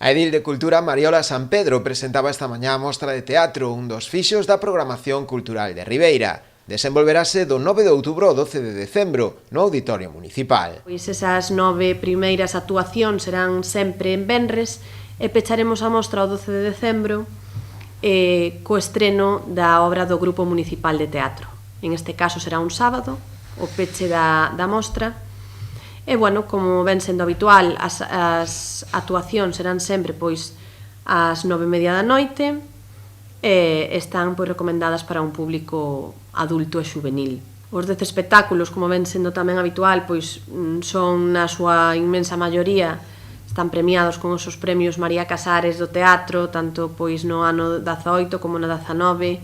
A edil de Cultura Mariola San Pedro presentaba esta mañá a mostra de teatro, un dos fixos da programación cultural de Ribeira. Desenvolverase do 9 de outubro ao 12 de decembro no Auditorio Municipal. Pois esas 9 primeiras actuacións serán sempre en venres e pecharemos a mostra o 12 de decembro co estreno da obra do Grupo Municipal de Teatro. En este caso será un sábado, o peche da mostra. E, bueno, como ven sendo habitual, as actuacións serán sempre pois ás 9:30 da noite e están pois recomendadas para un público adulto e xuvenil. Os 10 espectáculos, como ven sendo tamén habitual, pois son na súa inmensa maioría, están premiados con os premios María Casares do teatro, tanto pois no ano 18 como no 19,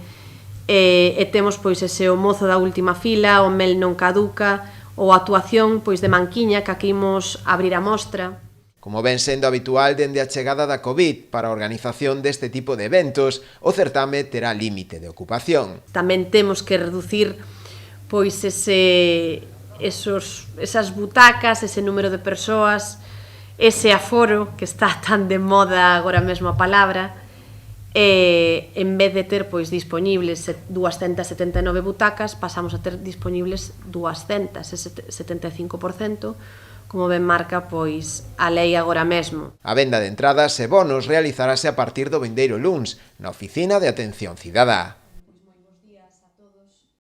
e temos pois ese O mozo da última fila, O mel non caduca, ou a actuación pois de Manquiña, que aquí imos abrir a mostra. Como ven sendo habitual dende a chegada da COVID para a organización deste tipo de eventos, o certame terá límite de ocupación. Tamén temos que reducir pois esas butacas, ese número de persoas, ese aforo que está tan de moda agora mesmo a palabra, e en vez de ter pois dispoñibles 279 butacas, pasamos a ter dispoñibles 200, ese 75%, como ben marca pois a lei agora mesmo. A venda de entradas e bonos realizarase a partir do vindeiro luns na Oficina de Atención Cidadá.